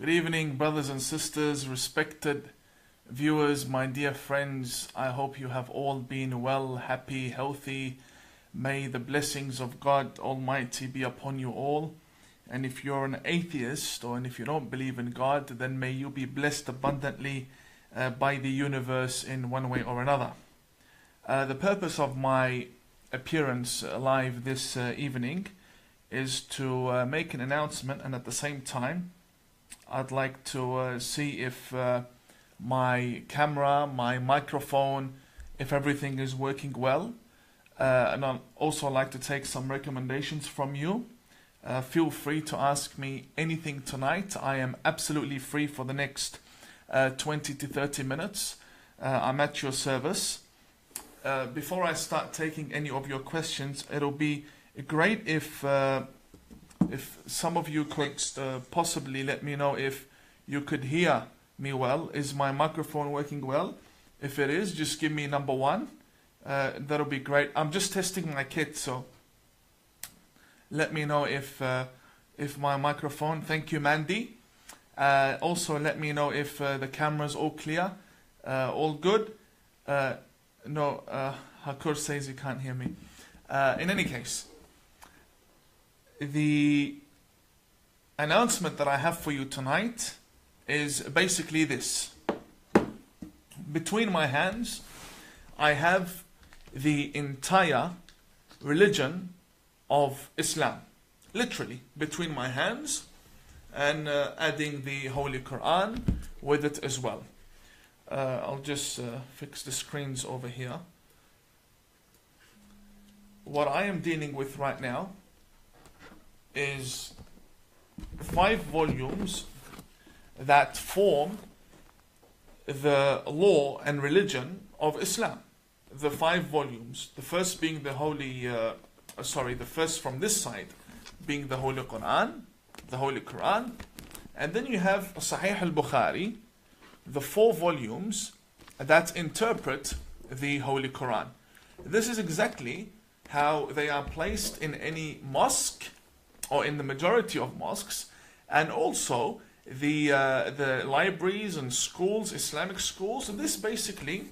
Good evening, brothers and sisters, respected viewers, my dear friends. I hope you have all been well, happy, healthy. May the blessings of God Almighty be upon you all. And if you're an atheist or if you don't believe in God, then may you be blessed abundantly by the universe in one way or another. The purpose of my appearance live this evening is to make an announcement, and at the same time I'd like to see if my camera, my microphone, if everything is working well. And I'd also like to take some recommendations from you. Feel free to ask me anything tonight. I am absolutely free for the next 20 to 30 minutes. I'm at your service. Before I start taking any of your questions, it'll be great if some of you could possibly let me know if you could hear me well. Is my microphone working well? If it is, just give me number 1. That'll be great. I'm just testing my kit, so let me know if my microphone. Thank you, Mandy. Also, let me know if the camera's all clear, all good. No, Hakur says you can't hear me. In any case, the announcement that I have for you tonight is basically this. Between my hands, I have the entire religion of Islam. Literally, between my hands, and adding the Holy Qur'an with it as well. I'll just fix the screens over here. What I am dealing with right now is 5 volumes that form the law and religion of Islam. The 5 volumes. The first being the the first from this side being the Holy Quran, and then you have Sahih al-Bukhari, the 4 volumes that interpret the Holy Quran. This is exactly how they are placed in any mosque, or in the majority of mosques, and also the libraries and schools, Islamic schools. And this basically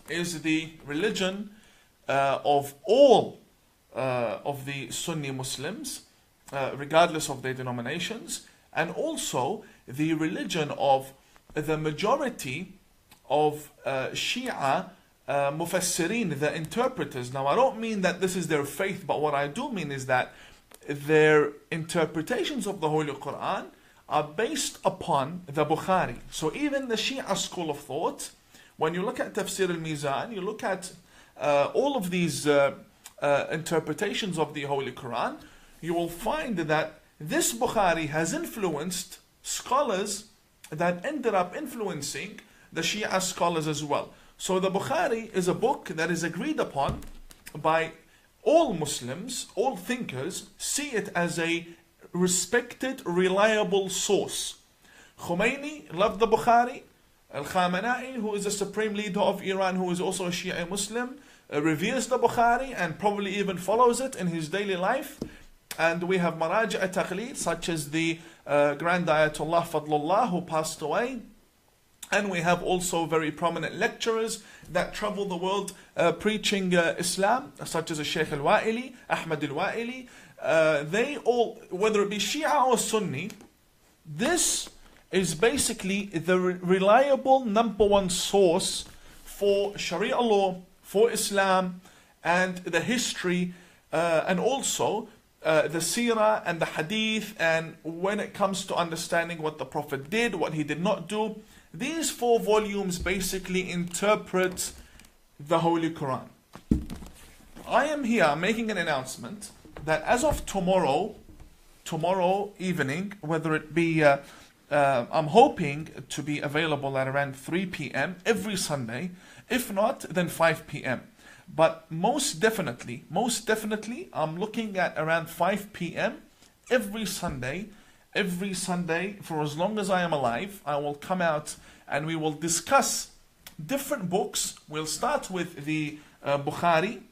is the religion of all of the Sunni Muslims, regardless of their denominations, and also the religion of the majority of Shia Mufassirin, the interpreters. Now, I don't mean that this is their faith, but what I do mean is that their interpretations of the Holy Quran are based upon the Bukhari. So even the Shia school of thought, when you look at Tafsir al-Mizan, you look at all of these interpretations of the Holy Quran, you will find that this Bukhari has influenced scholars that ended up influencing the Shia scholars as well. So the Bukhari is a book that is agreed upon by all Muslims, all thinkers, see it as a respected, reliable source. Khomeini loved the Bukhari. Al-Khamenei, who is the supreme leader of Iran, who is also a Shia Muslim, reveres the Bukhari and probably even follows it in his daily life. And we have Maraji' al-Taqlid, such as the Grand Ayatollah Fadlullah, who passed away. And we have also very prominent lecturers that travel the world preaching Islam, such as Sheikh al-Wa'ili, Ahmad al-Wa'ili. They all, whether it be Shia or Sunni, this is basically the reliable number 1 source for Sharia law, for Islam, and the history, and also the seerah and the hadith, and when it comes to understanding what the Prophet did, what he did not do. These 4 volumes basically interpret the Holy Quran. I am here making an announcement that as of tomorrow evening, whether it be, I'm hoping to be available at around 3 p.m. every Sunday. If not, then 5 p.m. But most definitely, I'm looking at around 5 p.m. every Sunday for as long as I am alive. I will come out and we will discuss different books. We'll start with the Bukhari,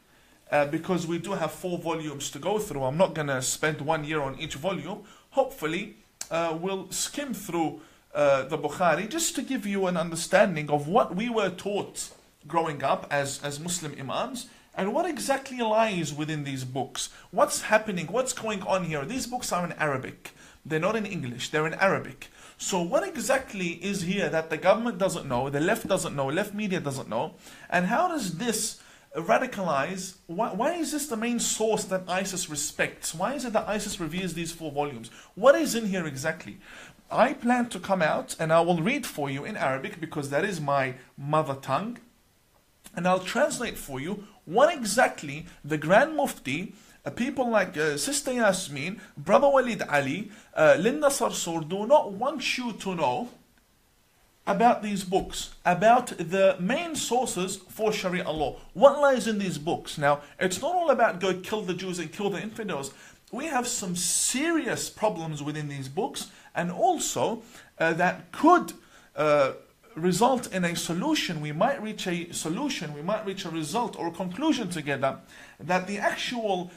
because we do have 4 volumes to go through. I'm not going to spend 1 year on each volume. Hopefully, we'll skim through the Bukhari, just to give you an understanding of what we were taught growing up as Muslim Imams, and what exactly lies within these books. What's happening, what's going on here. These books are in Arabic. They're not in English, they're in Arabic. So what exactly is here that the government doesn't know, the left doesn't know, left media doesn't know, and how does this radicalize, why is this the main source that ISIS respects? Why is it that ISIS reveres these 4 volumes? What is in here exactly? I plan to come out and I will read for you in Arabic because that is my mother tongue, and I'll translate for you what exactly the Grand Mufti, people like Sister Yasmin, Brother Walid Ali, Linda Sarsour do not want you to know about these books, about the main sources for Sharia law. What lies in these books? Now, it's not all about go kill the Jews and kill the infidels. We have some serious problems within these books, and also that could result in a solution. We might reach a solution, we might reach a result or a conclusion together that the actual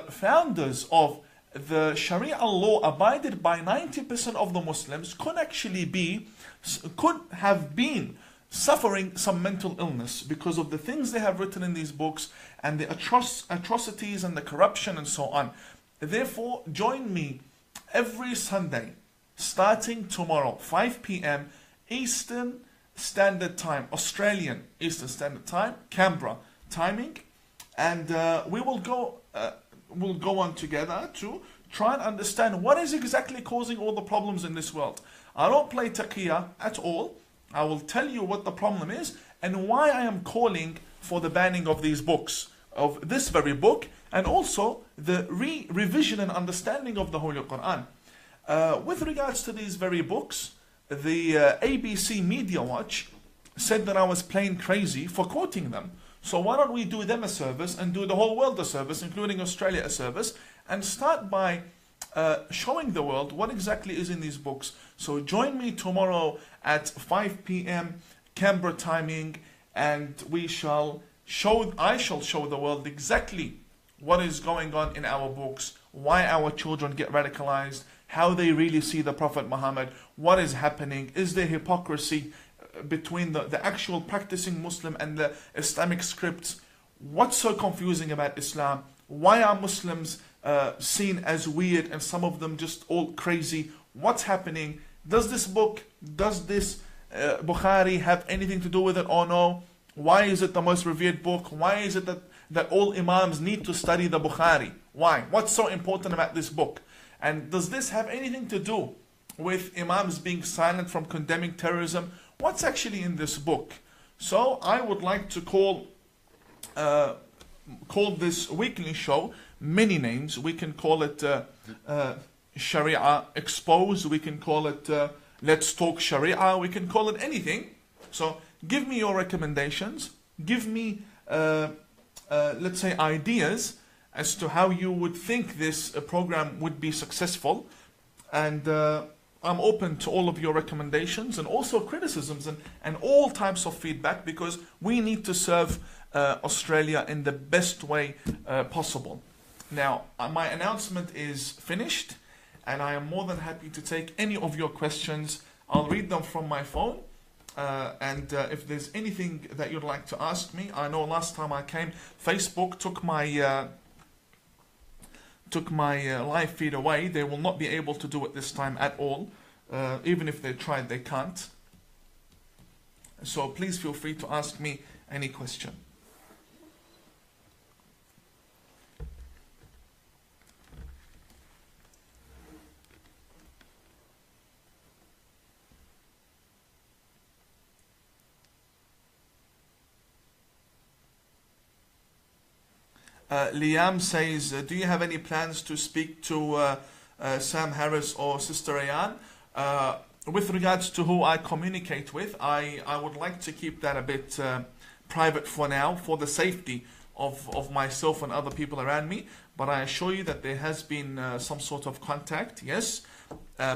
founders of the Sharia law abided by 90% of the Muslims could have been suffering some mental illness because of the things they have written in these books and the atrocities and the corruption and so on. Therefore, join me every Sunday starting tomorrow, 5 p.m. Eastern Standard Time, Australian Eastern Standard Time, Canberra timing, and we will go on together to try and understand what is exactly causing all the problems in this world. I don't play taqiyya at all. I will tell you what the problem is and why I am calling for the banning of these books, of this very book, and also the revision and understanding of the Holy Quran. With regards to these very books, the ABC Media Watch said that I was plain crazy for quoting them. So why don't we do them a service and do the whole world a service, including Australia a service, and start by showing the world what exactly is in these books. So join me tomorrow at 5 p.m. Canberra timing, and I shall show the world exactly what is going on in our books, why our children get radicalized, how they really see the Prophet Muhammad, what is happening, is there hypocrisy between the actual practicing Muslim and the Islamic scripts, what's so confusing about Islam, why are Muslims seen as weird and some of them just all crazy, what's happening, does this book, does this Bukhari have anything to do with it or no, why is it the most revered book, why is it that all Imams need to study the Bukhari, why, what's so important about this book? And does this have anything to do with Imams being silent from condemning terrorism? What's actually in this book? So I would like to call this weekly show many names. We can call it Sharia Exposed. We can call it Let's Talk Sharia. We can call it anything. So give me your recommendations. Give me, let's say, ideas as to how you would think this program would be successful, and I'm open to all of your recommendations and also criticisms and all types of feedback, because we need to serve Australia in the best way possible. Now, my announcement is finished, and I am more than happy to take any of your questions. I'll read them from my phone. And if there's anything that you'd like to ask me, I know last time I came, Facebook took my live feed away. They will not be able to do it this time at all. Even if they tried, they can't. So please feel free to ask me any question. Liam says, do you have any plans to speak to Sam Harris or Sister Ayan? With regards to who I communicate with, I would like to keep that a bit private for now, for the safety of myself and other people around me. But I assure you that there has been some sort of contact, yes,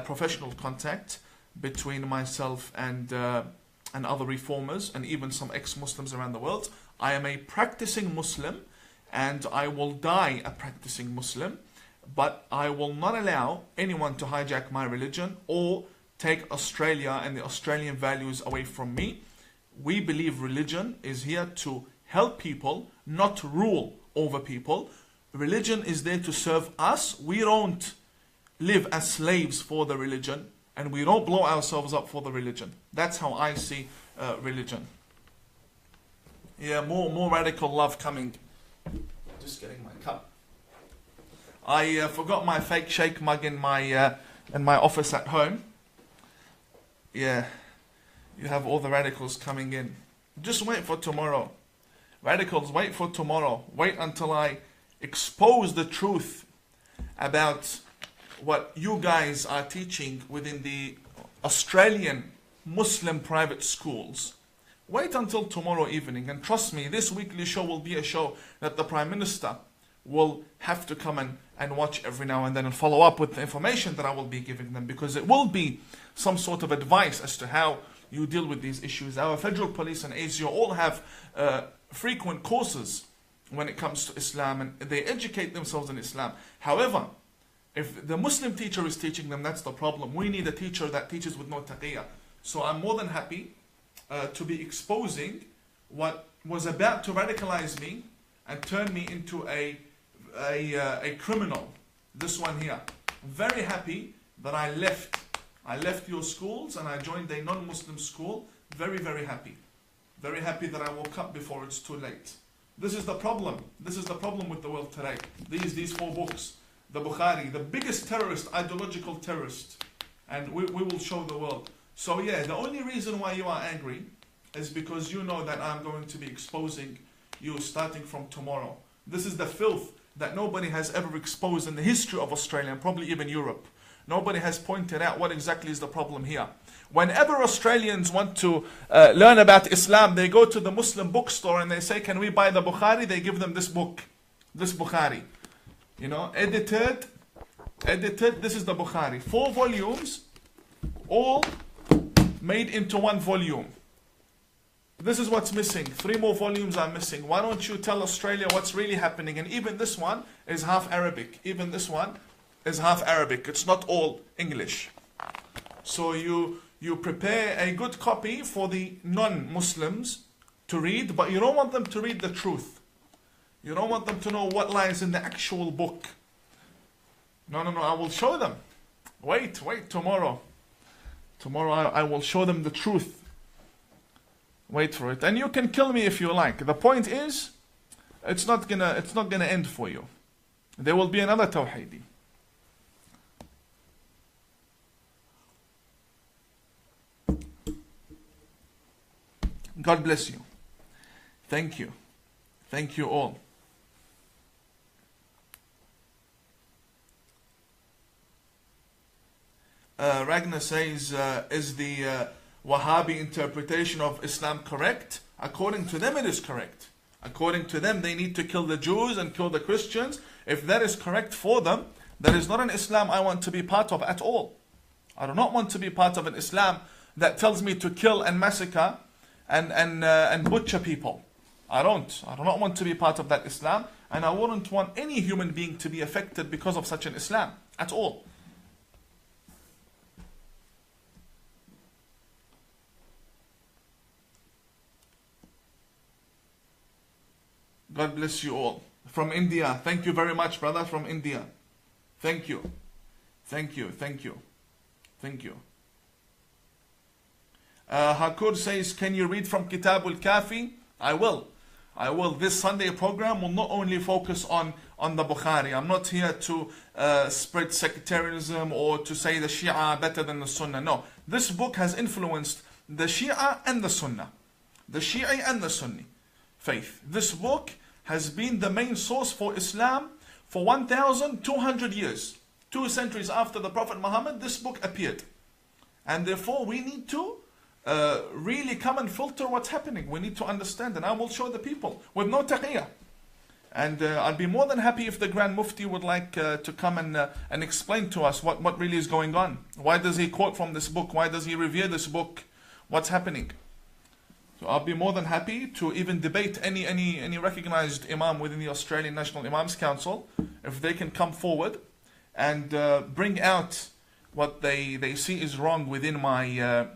professional contact between myself and other reformers and even some ex-Muslims around the world. I am a practicing Muslim, and I will die a practicing Muslim, but I will not allow anyone to hijack my religion or take Australia and the Australian values away from me. We believe religion is here to help people, not rule over people. Religion is there to serve us. We don't live as slaves for the religion, and we don't blow ourselves up for the religion. That's how I see religion. Yeah, more radical love coming. Just getting my cup. I forgot my fake shake mug in my office at home. Yeah, you have all the radicals coming in. Just wait for tomorrow. Radicals, wait for tomorrow. Wait until I expose the truth about what you guys are teaching within the Australian Muslim private schools. Wait until tomorrow evening, and trust me, this weekly show will be a show that the Prime Minister will have to come and watch every now and then and follow up with the information that I will be giving them, because it will be some sort of advice as to how you deal with these issues. Our federal police and ASIO all have frequent courses when it comes to Islam, and they educate themselves in Islam. However, if the Muslim teacher is teaching them, that's the problem. We need a teacher that teaches with no taqiyya. So I'm more than happy to be exposing what was about to radicalize me and turn me into a criminal. This one here. I'm very happy that I left your schools and I joined a non-Muslim school. Very, very happy. Very happy that I woke up before it's too late. This is the problem. This is the problem with the world today. These 4 books. The Bukhari, the biggest terrorist, ideological terrorist. And we will show the world. So yeah, the only reason why you are angry is because you know that I'm going to be exposing you starting from tomorrow. This is the filth that nobody has ever exposed in the history of Australia, and probably even Europe. Nobody has pointed out what exactly is the problem here. Whenever Australians want to learn about Islam, they go to the Muslim bookstore and they say, can we buy the Bukhari? They give them this book, this Bukhari. You know, edited, this is the Bukhari. 4 volumes, all made into 1 volume. This is what's missing. 3 more volumes are missing. Why don't you tell Australia what's really happening? And even this one is half Arabic. Even this one is half Arabic. It's not all English. So you prepare a good copy for the non-Muslims to read, but you don't want them to read the truth. You don't want them to know what lies in the actual book. No, I will show them. Wait, tomorrow. Tomorrow I will show them the truth. Wait for it. And you can kill me if you like. The point is, it's not gonna end for you. There will be another Tawhidi. God bless you. Thank you. Thank you all. Ragnar says, is the Wahhabi interpretation of Islam correct? According to them, it is correct. According to them, they need to kill the Jews and kill the Christians. If that is correct for them, that is not an Islam I want to be part of at all. I do not want to be part of an Islam that tells me to kill and massacre and butcher people. I do not want to be part of that Islam, and I wouldn't want any human being to be affected because of such an Islam at all. God bless you all. From India. Thank you very much, brother, from India. Thank you. Thank you. Thank you. Thank you. Hakur says, can you read from Kitabul Kafi? I will. This Sunday program will not only focus on the Bukhari. I'm not here to spread sectarianism or to say the Shia are better than the Sunnah. No. This book has influenced the Shia and the Sunnah. The Shi'i and the Sunni faith. This book has been the main source for Islam for 1,200 years. 2 centuries after the Prophet Muhammad, this book appeared. And therefore we need to really come and filter what's happening. We need to understand, and I will show the people with no taqiyya. And I'd be more than happy if the Grand Mufti would like to come and explain to us what really is going on. Why does he quote from this book? Why does he revere this book? What's happening? So I'll be more than happy to even debate any recognized Imam within the Australian National Imams Council, if they can come forward and bring out what they see is wrong within my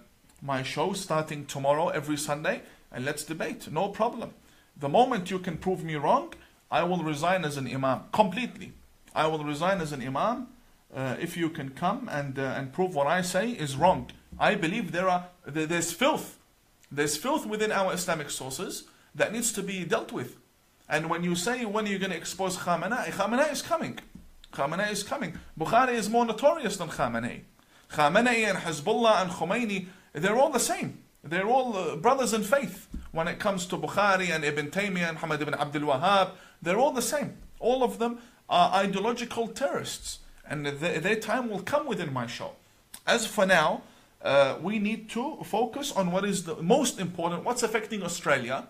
my show starting tomorrow every Sunday, and let's debate. No problem. The moment you can prove me wrong, I will resign as an imam completely. I will resign as an imam if you can come and prove what I say is wrong. I believe there's filth. There's filth within our Islamic sources that needs to be dealt with. And when you say, when are you going to expose Khamenei? Khamenei is coming. Khamenei is coming. Bukhari is more notorious than Khamenei. Khamenei and Hezbollah and Khomeini, they're all the same. They're all brothers in faith. When it comes to Bukhari and Ibn Taymiyyah and Muhammad ibn Abdul Wahhab, they're all the same. All of them are ideological terrorists. And their time will come within my show. As for now, we need to focus on what is the most important, what's affecting Australia.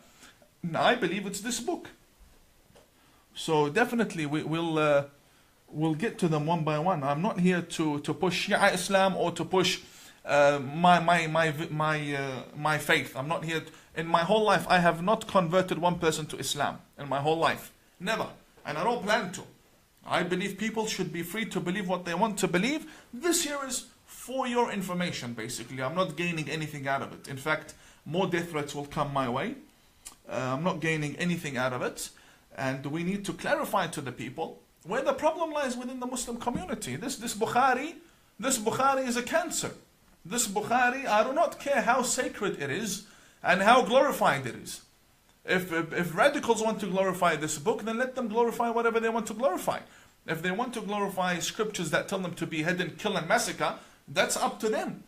And I believe it's this book. So definitely we'll get to them one by one. I'm not here to push Shia Islam or to push my faith. I'm not here. In my whole life, I have not converted one person to Islam. In my whole life. Never. And I don't plan to. I believe people should be free to believe what they want to believe. This here is for your information, basically. I'm not gaining anything out of it. In fact, more death threats will come my way. I'm not gaining anything out of it. And we need to clarify to the people where the problem lies within the Muslim community. This Bukhari is a cancer. This Bukhari, I do not care how sacred it is and how glorified it is. If radicals want to glorify this book, then let them glorify whatever they want to glorify. If they want to glorify scriptures that tell them to behead and kill and massacre, that's up to them.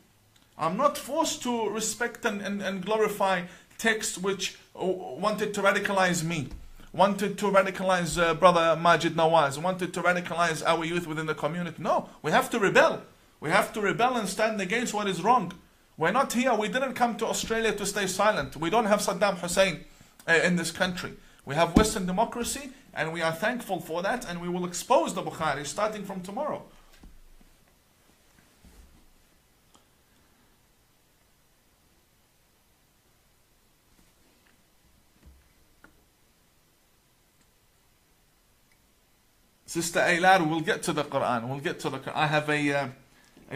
I'm not forced to respect and glorify texts which wanted to radicalize me, wanted to radicalize Brother Majid Nawaz, wanted to radicalize our youth within the community. No, we have to rebel. We have to rebel and stand against what is wrong. We're not here. We didn't come to Australia to stay silent. We don't have Saddam Hussein in this country. We have Western democracy, and we are thankful for that, and we will expose the Bukhari starting from tomorrow. Sister Aylar, we'll get to the Qur'an. We'll get to the Qur'an. I have a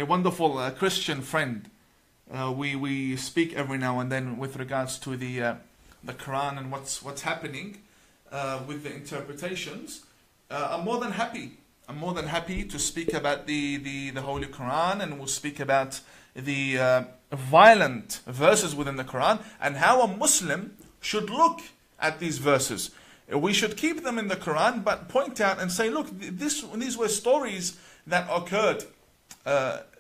wonderful Christian friend. We speak every now and then with regards to the Quran and what's happening with the interpretations. I'm more than happy. I'm more than happy to speak about the Holy Quran, and we'll speak about the violent verses within the Quran and how a Muslim should look at these verses. We should keep them in the Quran, but point out and say, look, these were stories that occurred.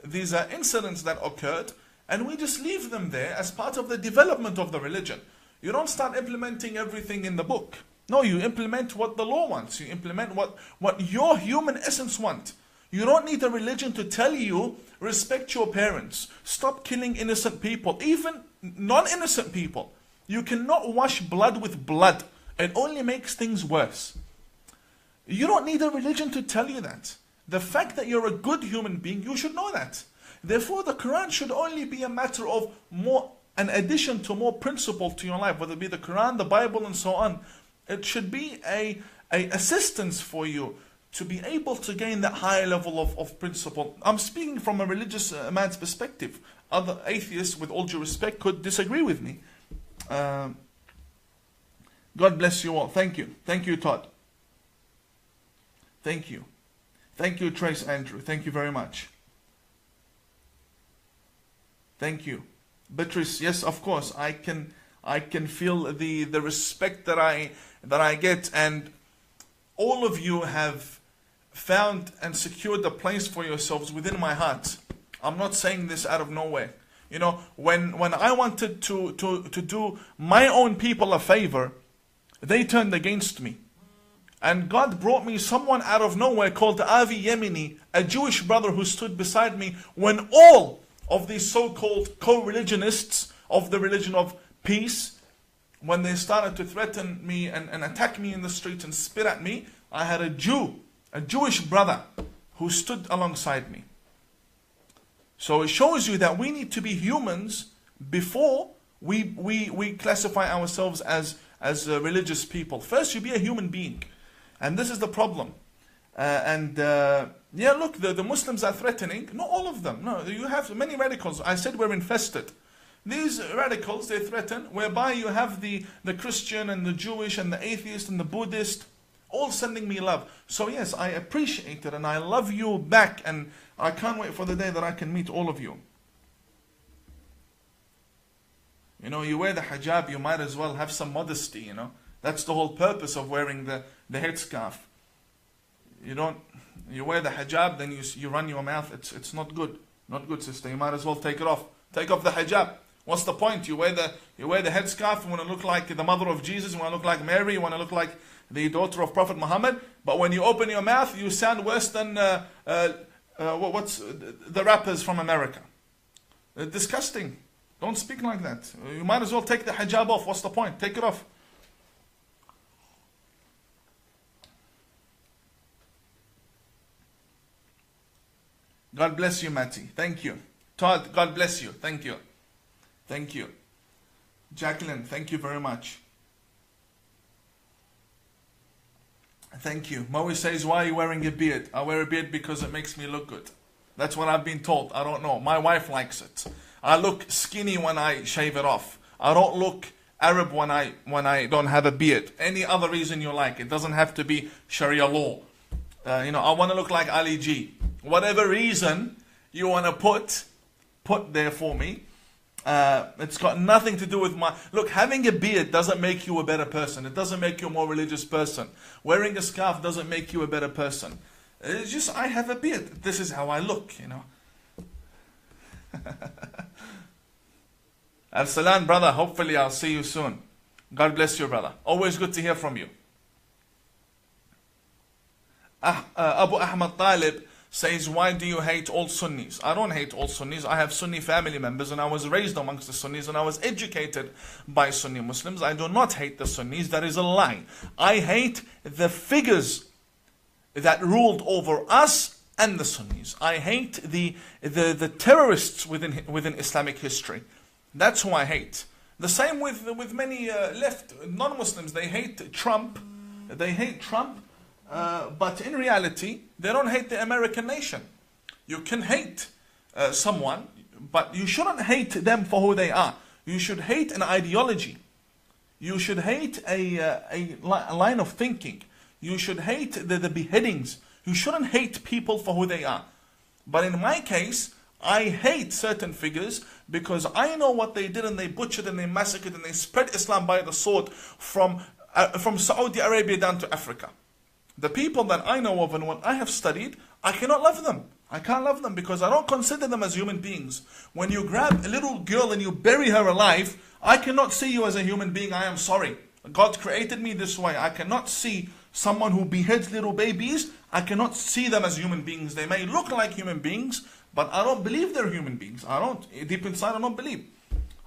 These are incidents that occurred, and we just leave them there as part of the development of the religion. You don't start implementing everything in the book. No, you implement what the law wants. You implement what your human essence wants. You don't need a religion to tell you, respect your parents, stop killing innocent people, even non-innocent people. You cannot wash blood with blood. It only makes things worse. You don't need a religion to tell you that. The fact that you're a good human being, you should know that. Therefore, the Quran should only be a matter of an addition to more principle to your life, whether it be the Quran, the Bible, and so on. It should be a assistance for you to be able to gain that higher level of principle. I'm speaking from a religious man's perspective. Other atheists, with all due respect, could disagree with me. God bless you all. Thank you. Thank you, Todd. Thank you. Thank you, Trace Andrew. Thank you very much. Thank you. Beatrice, yes, of course. I can feel the respect that I get, and all of you have found and secured a place for yourselves within my heart. I'm not saying this out of nowhere. You know, when I wanted to do my own people a favor, they turned against me. And God brought me someone out of nowhere called Avi Yemeni, a Jewish brother who stood beside me when all of these so-called co-religionists of the religion of peace, when they started to threaten me and attack me in the streets and spit at me, I had a Jewish brother who stood alongside me. So it shows you that we need to be humans before we classify ourselves as religious people. First, you be a human being. And this is the problem. Yeah, look, the Muslims are threatening. Not all of them. No, you have many radicals. I said we're infested. These radicals, they threaten, whereby you have the Christian and the Jewish and the atheist and the Buddhist all sending me love. So yes, I appreciate it and I love you back, and I can't wait for the day that I can meet all of you. You know, you wear the hijab, you might as well have some modesty, you know. That's the whole purpose of wearing the headscarf. You wear the hijab, then you run your mouth. It's not good. Not good, sister. You might as well take it off. Take off the hijab. What's the point? You wear the headscarf, you want to look like the mother of Jesus, you want to look like Mary, you want to look like the daughter of Prophet Muhammad, but when you open your mouth, you sound worse than what's the rappers from America. Disgusting. Don't speak like that. You might as well take the hijab off. What's the point? Take it off. God bless you, Matty. Thank you. Todd, God bless you. Thank you. Thank you. Jacqueline, thank you very much. Thank you. Moe says, why are you wearing a beard? I wear a beard because it makes me look good. That's what I've been told. I don't know. My wife likes it. I look skinny when I shave it off. I don't look Arab when I don't have a beard. Any other reason you like. It doesn't have to be Sharia law. I want to look like Ali G. Whatever reason you want to put there for me. It's got nothing to do with look, having a beard doesn't make you a better person. It doesn't make you a more religious person. Wearing a scarf doesn't make you a better person. It's just, I have a beard. This is how I look, you know. Arsalan, brother, hopefully I'll see you soon. God bless you, brother. Always good to hear from you. Abu Ahmad Talib says, why do you hate all Sunnis? I don't hate all Sunnis. I have Sunni family members and I was raised amongst the Sunnis and I was educated by Sunni Muslims. I do not hate the Sunnis. That is a lie. I hate the figures that ruled over us and the Sunnis. I hate the terrorists within Islamic history. That's who I hate. The same with many left non-Muslims. They hate Trump. They hate Trump. But in reality, they don't hate the American nation. You can hate someone, but you shouldn't hate them for who they are. You should hate an ideology. You should hate a line of thinking. You should hate the beheadings. You shouldn't hate people for who they are. But in my case, I hate certain figures because I know what they did, and they butchered and they massacred and they spread Islam by the sword from Saudi Arabia down to Africa. The people that I know of and what I have studied, I cannot love them. I can't love them because I don't consider them as human beings. When you grab a little girl and you bury her alive, I cannot see you as a human being. I am sorry. God created me this way. I cannot see someone who beheads little babies. I cannot see them as human beings. They may look like human beings, but I don't believe they're human beings. I don't. Deep inside, I don't believe.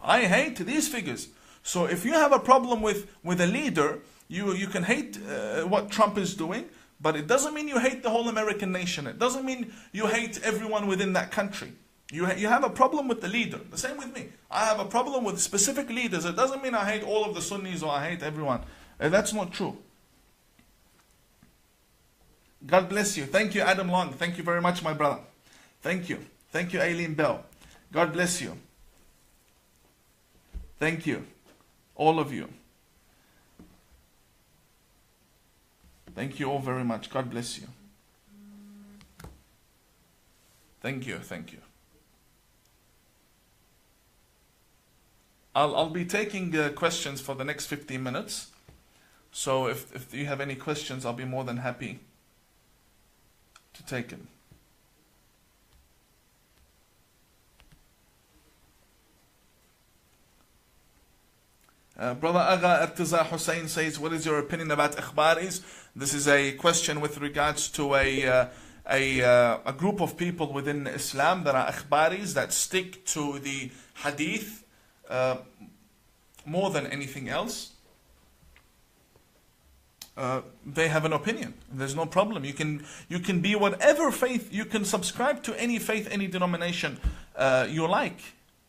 I hate these figures. So if you have a problem with a leader, you can hate what Trump is doing, but it doesn't mean you hate the whole American nation. It doesn't mean you hate everyone within that country. You have a problem with the leader. The same with me. I have a problem with specific leaders. It doesn't mean I hate all of the Sunnis or I hate everyone. That's not true. God bless you. Thank you, Adam Long. Thank you very much, my brother. Thank you. Thank you, Aileen Bell. God bless you. Thank you. All of you. Thank you all very much. God bless you. Thank you. Thank you. I'll be taking questions for the next 15 minutes. So if you have any questions, I'll be more than happy to take them. Brother Agha Irtiza Hussein says, what is your opinion about ikhbaris? This is a question with regards to a group of people within Islam that are ikhbaris, that stick to the hadith more than anything else. They have an opinion. There's no problem. You can be whatever faith, you can subscribe to any faith, any denomination you like.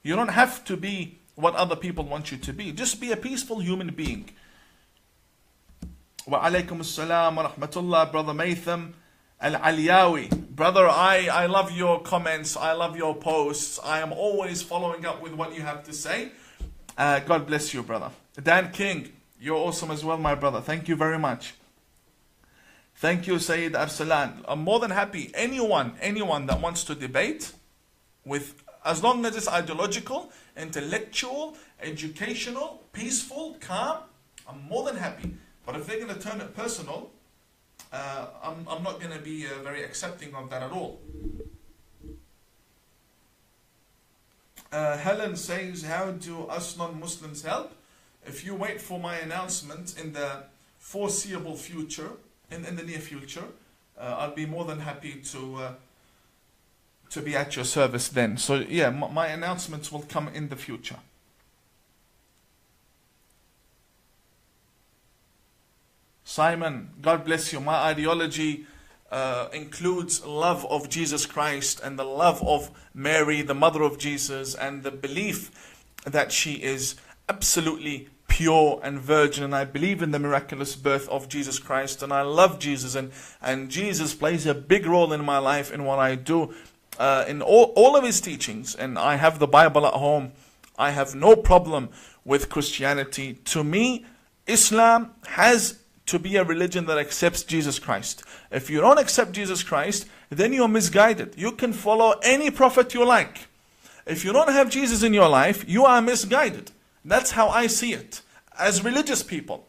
You don't have to be what other people want you to be. Just be a peaceful human being. Wa alaykum assalam wa rahmatullah, Brother Maytham. Al-Aliyawi. Brother, I love your comments. I love your posts. I am always following up with what you have to say. God bless you, brother. Dan King, you're awesome as well, my brother. Thank you very much. Thank you, Sayyid Arsalan. I'm more than happy. Anyone that wants to debate with, as long as it's ideological, intellectual, educational, peaceful, calm, I'm more than happy. But if they're going to turn it personal, I'm not going to be very accepting of that at all. Helen says, how do us non-Muslims help? If you wait for my announcement in the foreseeable future, in the near future, I'll be more than happy to be at your service then. So yeah, my announcements will come in the future. Simon, God bless you. My ideology includes love of Jesus Christ and the love of Mary, the mother of Jesus, and the belief that she is absolutely pure and virgin, and I believe in the miraculous birth of Jesus Christ, and I love Jesus, and Jesus plays a big role in my life, in what I do, in all of his teachings, and I have the Bible at home. I have no problem with Christianity. To me, Islam has to be a religion that accepts Jesus Christ. If you don't accept Jesus Christ, then you're misguided. You can follow any prophet you like. If you don't have Jesus in your life, you are misguided. That's how I see it. As religious people,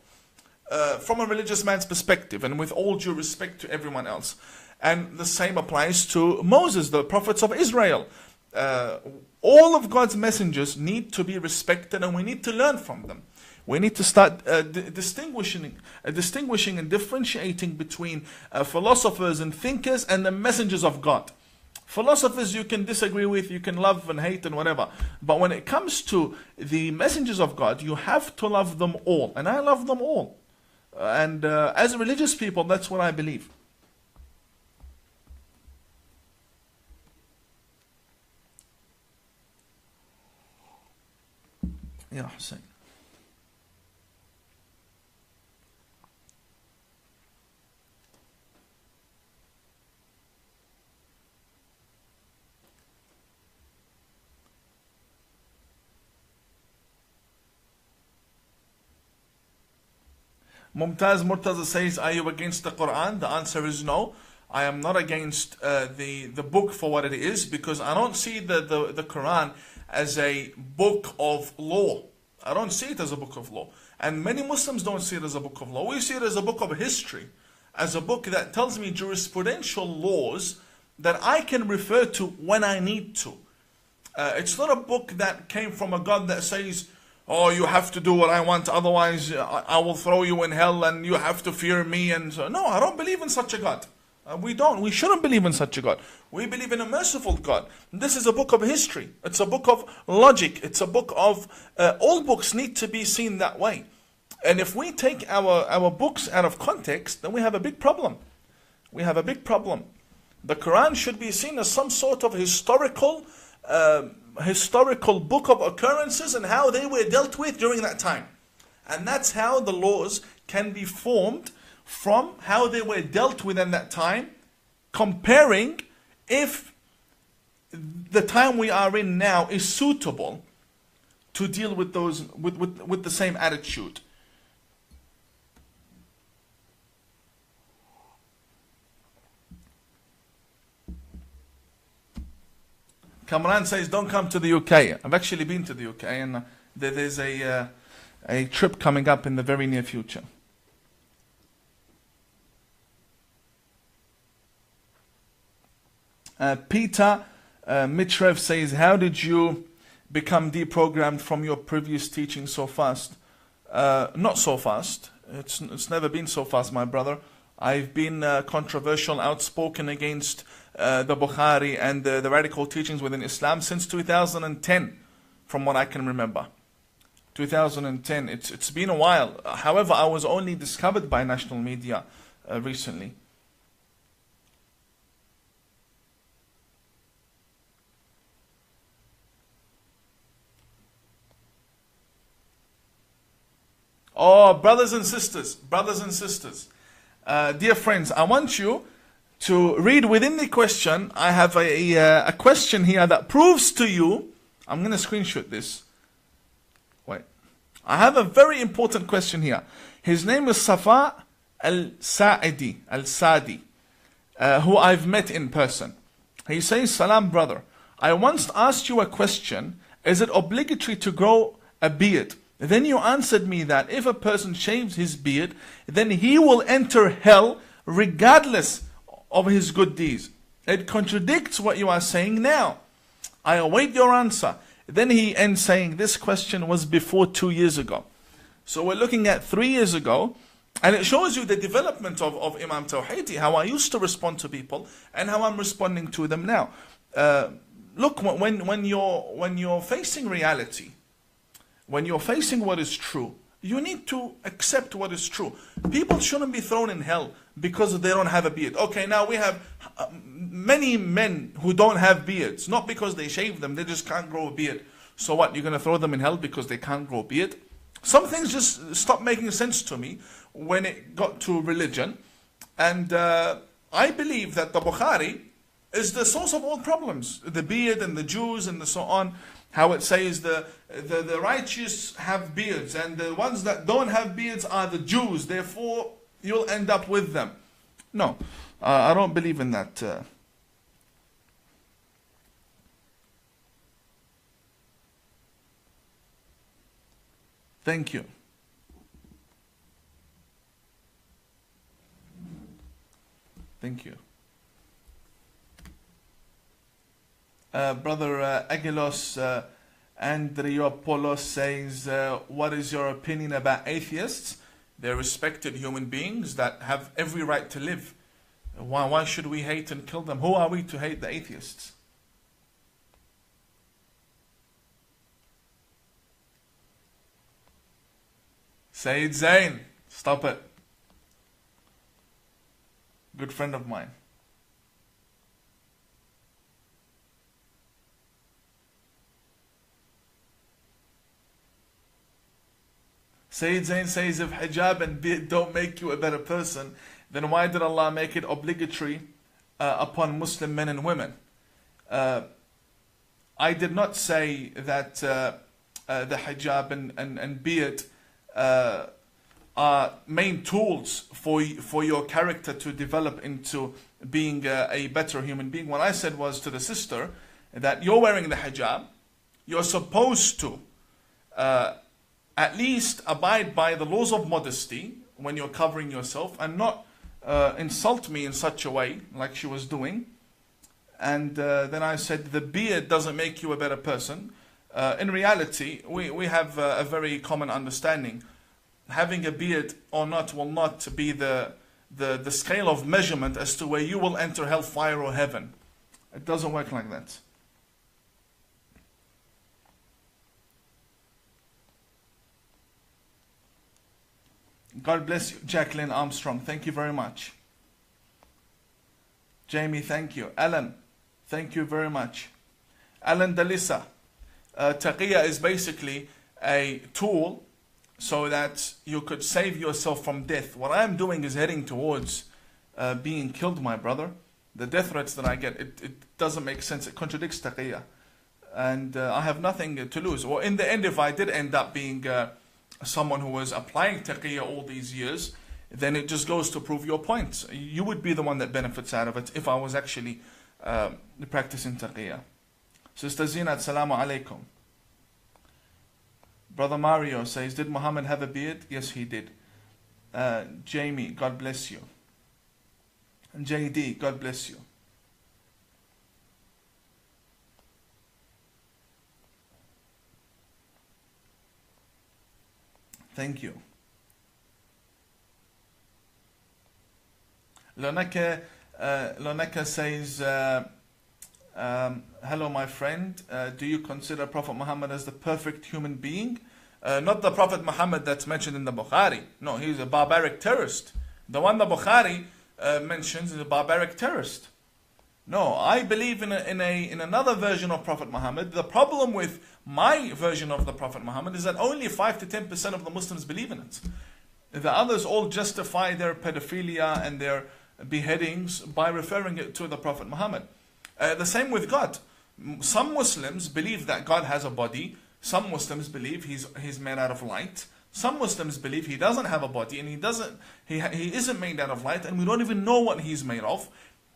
from a religious man's perspective, and with all due respect to everyone else. And the same applies to Moses, the prophets of Israel. All of God's messengers need to be respected, and we need to learn from them. We need to start distinguishing and differentiating between philosophers and thinkers and the messengers of God. Philosophers you can disagree with, you can love and hate and whatever. But when it comes to the messengers of God, you have to love them all. And I love them all. And as religious people, that's what I believe. Yeah, Hussein. Mumtaz Murtaza says, are you against the Quran? The answer is no. I am not against the book for what it is, because I don't see the Quran as a book of law. I don't see it as a book of law. And many Muslims don't see it as a book of law. We see it as a book of history, as a book that tells me jurisprudential laws that I can refer to when I need to. It's not a book that came from a God that says, oh, you have to do what I want, otherwise I will throw you in hell and you have to fear me. And so, no, I don't believe in such a God. We shouldn't believe in such a God. We believe in a merciful God. This is a book of history. It's a book of logic. It's a book of, all books need to be seen that way. And if we take our books out of context, then we have a big problem. We have a big problem. The Quran should be seen as some sort of historical book of occurrences and how they were dealt with during that time. And that's how the laws can be formed, from how they were dealt with in that time, comparing if the time we are in now is suitable to deal with those with the same attitude. Kamran says, don't come to the UK. I've actually been to the UK, and there's a trip coming up in the very near future. Peter Mitrev says, how did you become deprogrammed from your previous teaching so fast? Not so fast. It's never been so fast, my brother. I've been controversial, outspoken against the Bukhari and the radical teachings within Islam since 2010, from what I can remember. 2010, it's been a while. However, I was only discovered by national media recently. Oh, brothers and sisters, dear friends, I want you to read within the question, I have a question here that proves to you. I'm going to screenshot this. Wait. I have a very important question here. His name is Safa Al-Sa'idi, who I've met in person. He says, Salam brother, I once asked you a question, is it obligatory to grow a beard? Then you answered me that if a person shaves his beard, then he will enter hell regardless of his good deeds. It contradicts what you are saying now. I await your answer. Then he ends saying this question was before 2 years ago. So we're looking at 3 years ago, and it shows you the development of Imam Tawhidi, how I used to respond to people and how I'm responding to them now. Look, when you're facing reality, when you're facing what is true, you need to accept what is true. People shouldn't be thrown in hell because they don't have a beard. Okay, now we have many men who don't have beards, not because they shave them, they just can't grow a beard. So what, you're going to throw them in hell because they can't grow a beard? Some things just stopped making sense to me when it got to religion. And I believe that the Bukhari is the source of all problems. The beard and the Jews and so on. How it says the righteous have beards and the ones that don't have beards are the Jews. Therefore, you'll end up with them. No, I don't believe in that. Thank you. Thank you. Brother Agilos Andriopoulos says, what is your opinion about atheists? They're respected human beings that have every right to live. Why should we hate and kill them? Who are we to hate the atheists? Sayyid Zain, stop it. Good friend of mine. Sayyid Zain says, if hijab and beard don't make you a better person, then why did Allah make it obligatory upon Muslim men and women? I did not say that the hijab and beard are main tools for your character to develop into being a better human being. What I said was to the sister that you're wearing the hijab, you're supposed to at least abide by the laws of modesty when you're covering yourself and not insult me in such a way like she was doing. And then I said the beard doesn't make you a better person. In reality, we have a very common understanding. Having a beard or not will not be the scale of measurement as to where you will enter hellfire or heaven. It doesn't work like that. God bless you, Jacqueline Armstrong. Thank you very much. Jamie, thank you. Alan, thank you very much. Alan Dalisa. Taqiyya is basically a tool so that you could save yourself from death. What I'm doing is heading towards being killed, my brother. The death threats that I get, it doesn't make sense. It contradicts taqiyya. And I have nothing to lose. Well, in the end, if I did end up being someone who was applying taqiyya all these years, then it just goes to prove your point. You would be the one that benefits out of it if I was actually practicing taqiyya. Sister Zina, assalamu alaikum. Brother Mario says, did Muhammad have a beard? Yes, he did. Jamie, God bless you. And JD, God bless you. Thank you. Loneka says, hello my friend, do you consider Prophet Muhammad as the perfect human being? Not the Prophet Muhammad that's mentioned in the Bukhari. No, he's a barbaric terrorist. The one the Bukhari mentions is a barbaric terrorist. No, I believe in another version of Prophet Muhammad. The problem with my version of the Prophet Muhammad is that only 5 to 10% of the Muslims believe in it. The others all justify their pedophilia and their beheadings by referring it to the Prophet Muhammad. The same with God. Some Muslims believe that God has a body. Some Muslims believe he's made out of light. Some Muslims believe he doesn't have a body and he isn't made out of light, and we don't even know what he's made of.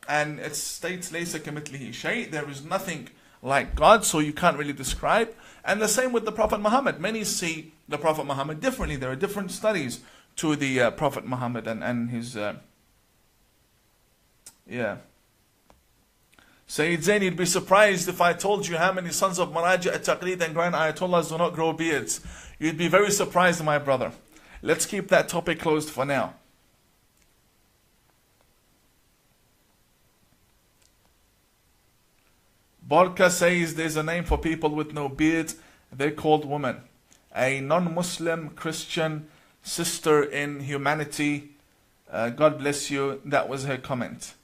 And it states لَيْسَ كَمِثْلِهِ شَيْءٍ, there is nothing like God, so you can't really describe. And the same with the Prophet Muhammad. Many see the Prophet Muhammad differently. There are different studies to the Prophet Muhammad and his Sayyid Zain, you'd be surprised if I told you how many sons of Maraji at-Taqleed and Grand Ayatollahs do not grow beards. You'd be very surprised, my brother. Let's keep that topic closed for now. Borka says there's a name for people with no beard. They're called women. A non-Muslim Christian sister in humanity. God bless you. That was her comment.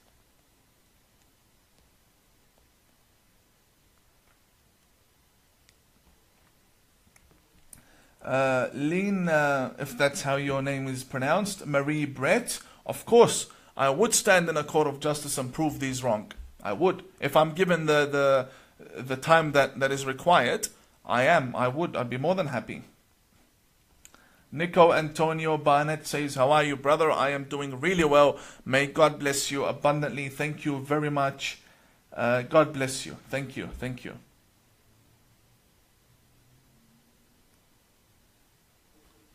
Lynn, if that's how your name is pronounced, Marie Brett, of course, I would stand in a court of justice and prove these wrong. I would. If I'm given the time that is required, I'd be more than happy. Nico Antonio Barnett says, how are you, brother? I am doing really well. May God bless you abundantly. Thank you very much. God bless you. Thank you. Thank you.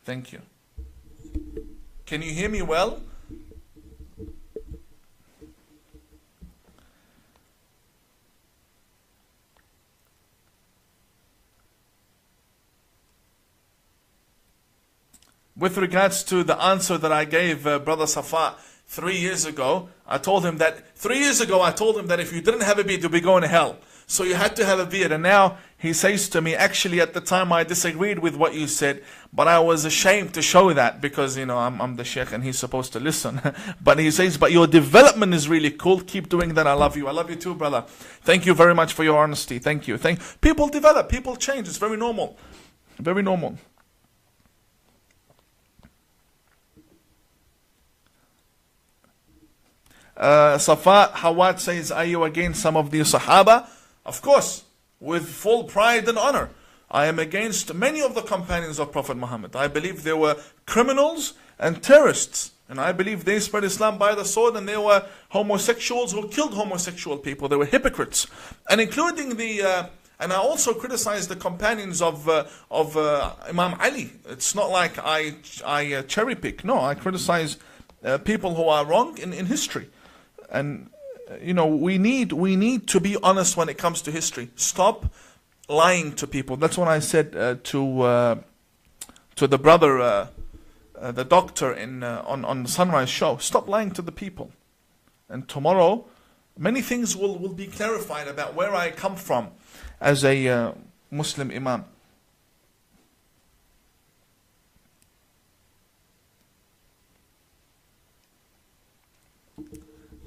Thank you. Can you hear me well? With regards to the answer that I gave Brother Safa 3 years ago, I told him that if you didn't have a beard, you'd be going to hell. So you had to have a beard. And now he says to me, actually at the time I disagreed with what you said, but I was ashamed to show that because, I'm the sheikh and he's supposed to listen. But he says, but your development is really cool. Keep doing that. I love you. I love you too, brother. Thank you very much for your honesty. Thank you. People develop. People change. It's very normal. Very normal. Safa Hawat says, are you against some of the Sahaba? Of course, with full pride and honor. I am against many of the companions of Prophet Muhammad. I believe they were criminals and terrorists. And I believe they spread Islam by the sword, and they were homosexuals who killed homosexual people. They were hypocrites. And including and I also criticize the companions of Imam Ali. It's not like I cherry pick. No, I criticize people who are wrong in history. And we need to be honest when it comes to history. Stop lying to people. That's what I said to the brother, the doctor on the Sunrise show. Stop lying to the people. And tomorrow, many things will be clarified about where I come from as a Muslim Imam.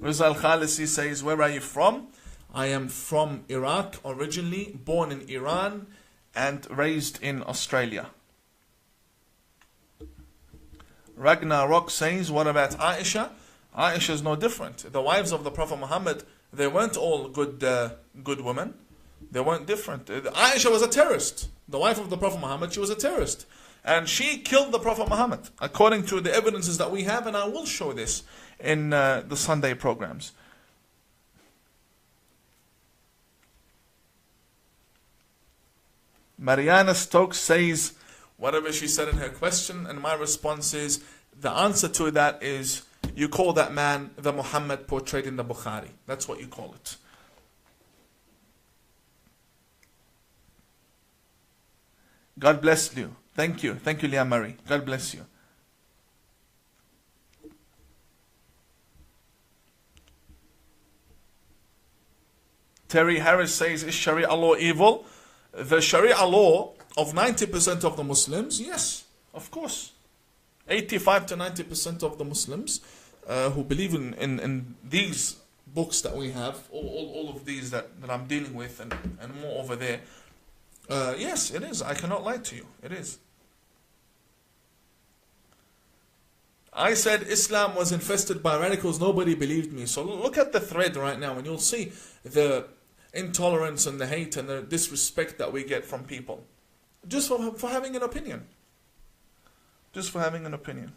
Rizal Khalisi says, where are you from? I am from Iraq originally, born in Iran and raised in Australia. Ragnarok says, what about Aisha? Aisha is no different. The wives of the Prophet Muhammad, they weren't all good women. They weren't different. Aisha was a terrorist. The wife of the Prophet Muhammad, she was a terrorist. And she killed the Prophet Muhammad, according to the evidences that we have, and I will show this in the Sunday programs. Mariana Stokes says, whatever she said in her question, and my response is, the answer to that is, you call that man the Muhammad portrayed in the Bukhari. That's what you call it. God bless you. Thank you. Thank you, Leah Marie. God bless you. Terry Harris says, is Sharia law evil? The Sharia law of 90% of the Muslims, yes, of course. 85 to 90% of the Muslims who believe in these books that we have, all of these that I'm dealing with and more over there, yes, it is. I cannot lie to you. It is. I said Islam was infested by radicals. Nobody believed me. So look at the thread right now and you'll see the intolerance and the hate and the disrespect that we get from people. Just for having an opinion. Just for having an opinion.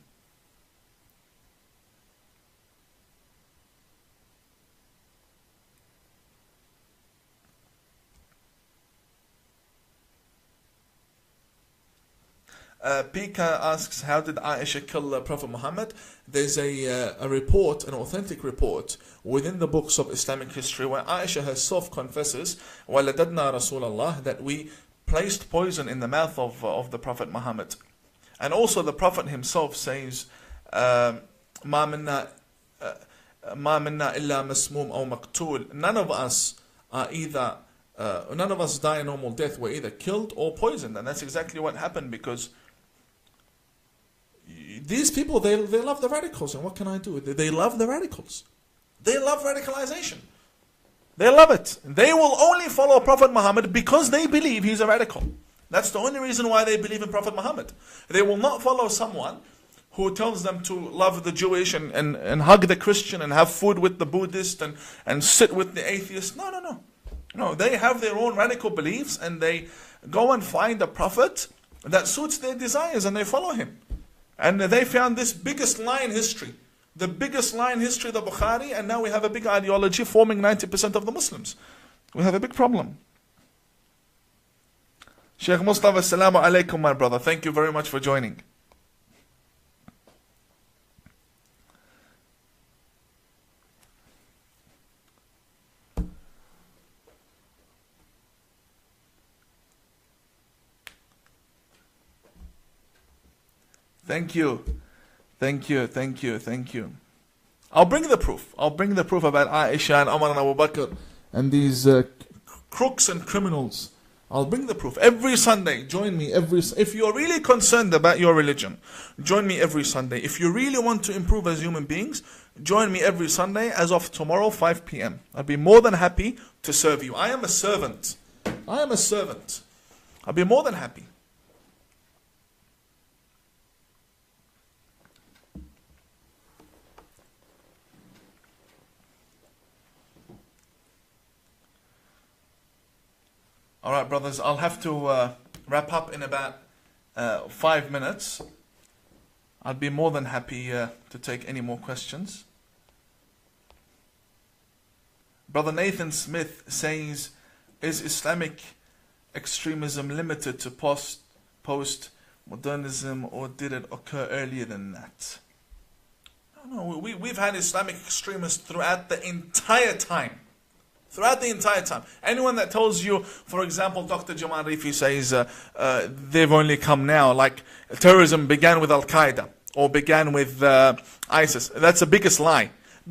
Pika asks, how did Aisha kill Prophet Muhammad? There's a report, an authentic report, within the books of Islamic history where Aisha herself confesses, وَلَدَدْنَا رَسُولَ اللَّهِ, that we placed poison in the mouth of the Prophet Muhammad. And also the Prophet himself says, مَا مِنَّا إِلَّا مَسْمُومٌ أَوْ مَقْتُولٌ. None of us are either, none of us die a normal death. We're either killed or poisoned. And that's exactly what happened, because these people, they love the radicals. And what can I do? They love the radicals. They love radicalization. They love it. They will only follow Prophet Muhammad because they believe he's a radical. That's the only reason why they believe in Prophet Muhammad. They will not follow someone who tells them to love the Jewish and hug the Christian and have food with the Buddhist and sit with the atheist. No, no, no. No, they have their own radical beliefs and they go and find a prophet that suits their desires and they follow him. And they found this biggest lie in history. The biggest lie in history, the Bukhari, and now we have a big ideology forming 90% of the Muslims. We have a big problem. Sheikh Mustafa, assalamu alaikum, my brother. Thank you very much for joining. Thank you. Thank you, thank you, thank you. I'll bring the proof. I'll bring the proof about Aisha and Umar and Abu Bakr and these crooks and criminals. I'll bring the proof. Every Sunday, join me if you're really concerned about your religion, join me every Sunday. If you really want to improve as human beings, join me every Sunday as of tomorrow, 5 p.m. I'll be more than happy to serve you. I am a servant. I am a servant. I'll be more than happy. Alright, brothers, I'll have to wrap up in about 5 minutes. I'd be more than happy to take any more questions. Brother Nathan Smith says, is Islamic extremism limited to post-modernism, or did it occur earlier than that? No, we've had Islamic extremists throughout the entire time. Throughout the entire time. Anyone that tells you, for example, Dr. Jamal Rifi says they've only come now, like terrorism began with Al-Qaeda or began with ISIS. That's the biggest lie.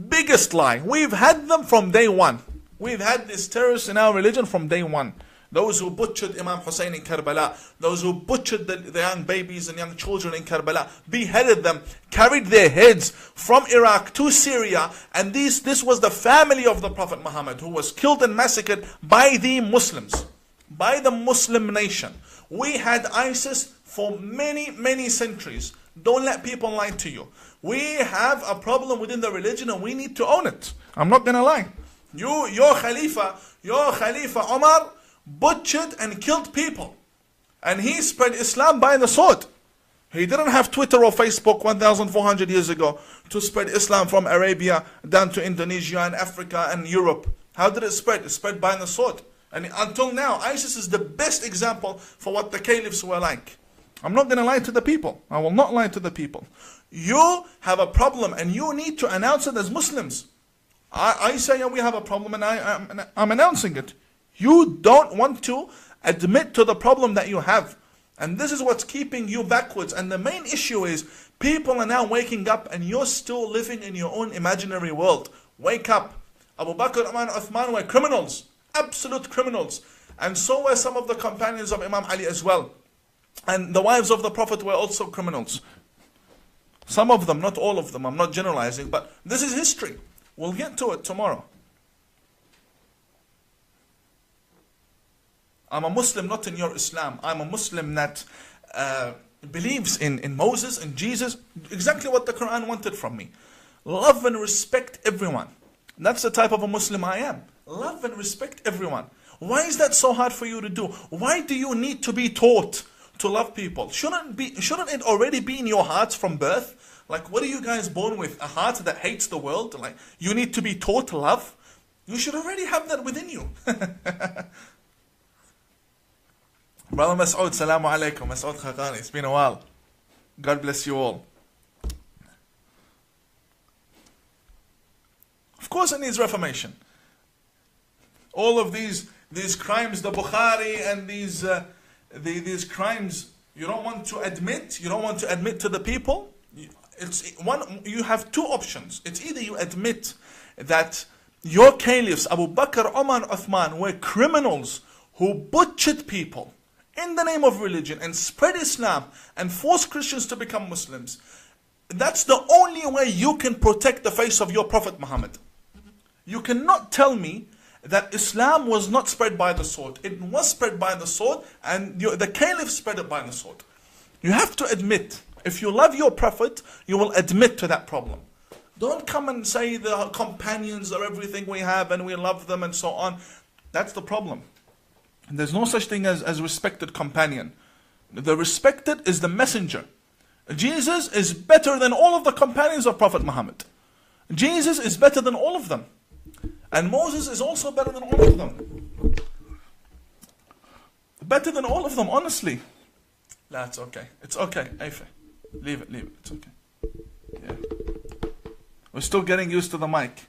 Biggest lie. We've had them from day one. We've had these terrorists in our religion from day one. Those who butchered Imam Hussein in Karbala, those who butchered the young babies and young children in Karbala, beheaded them, carried their heads from Iraq to Syria, and this was the family of the Prophet Muhammad, who was killed and massacred by the Muslims, by the Muslim nation. We had ISIS for many, many centuries. Don't let people lie to you. We have a problem within the religion and we need to own it. I'm not going to lie. Your Khalifa Umar butchered and killed people, and he spread Islam by the sword. He didn't have Twitter or Facebook 1,400 years ago to spread Islam from Arabia down to Indonesia and Africa and Europe. How did it spread? It spread by the sword. And until now, ISIS is the best example for what the caliphs were like. I'm not going to lie to the people. I will not lie to the people. You have a problem and you need to announce it as Muslims. I say we have a problem and I'm announcing it. You don't want to admit to the problem that you have. And this is what's keeping you backwards. And the main issue is people are now waking up and you're still living in your own imaginary world. Wake up. Abu Bakr, Umar, Uthman were criminals. Absolute criminals. And so were some of the companions of Imam Ali as well. And the wives of the Prophet were also criminals. Some of them, not all of them. I'm not generalizing, but this is history. We'll get to it tomorrow. I'm a Muslim not in your Islam. I'm a Muslim that believes in Moses and Jesus, exactly what the Quran wanted from me. Love and respect everyone. That's the type of a Muslim I am. Love and respect everyone. Why is that so hard for you to do? Why do you need to be taught to love people? Shouldn't it already be in your hearts from birth? Like, what are you guys born with? A heart that hates the world? Like, you need to be taught to love? You should already have that within you. Brother Mas'ud, salamu alaikum. Mas'ud Khaqani, it's been a while. God bless you all. Of course it needs reformation. All of these crimes, the Bukhari and these crimes, you don't want to admit to the people. You have two options. It's either you admit that your caliphs, Abu Bakr, Umar, Uthman, were criminals who butchered people in the name of religion and spread Islam and forced Christians to become Muslims. That's the only way you can protect the face of your Prophet Muhammad. You cannot tell me that Islam was not spread by the sword. It was spread by the sword, and the caliph spread it by the sword. You have to admit. If you love your Prophet, you will admit to that problem. Don't come and say the companions are everything we have and we love them and so on. That's the problem. There's no such thing as respected companion. The respected is the messenger. Jesus is better than all of the companions of Prophet Muhammad. Jesus is better than all of them. And Moses is also better than all of them. Better than all of them, honestly. No, it's okay. It's okay. Aife. Leave it. It's okay. Yeah. We're still getting used to the mic.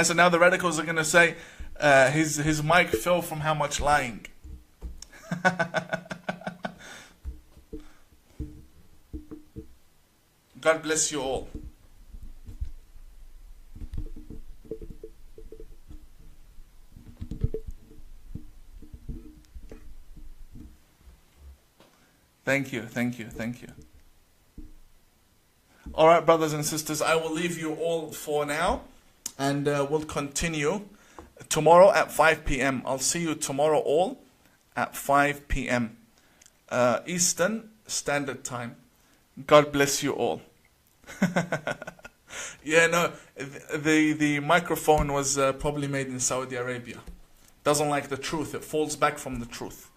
So now the radicals are going to say his mic fell from how much lying. God bless you all. Thank you. All right, brothers and sisters, I will leave you all for now, and we'll continue tomorrow at 5 p.m. I'll see you tomorrow all at 5 p.m. Eastern Standard Time. God bless you all. Yeah, no, the microphone was probably made in Saudi Arabia. Doesn't like the truth. It falls back from the truth.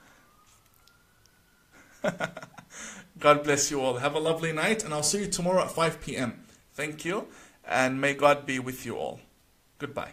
God bless you all. Have a lovely night, and I'll see you tomorrow at 5 p.m. Thank you, and may God be with you all. Goodbye.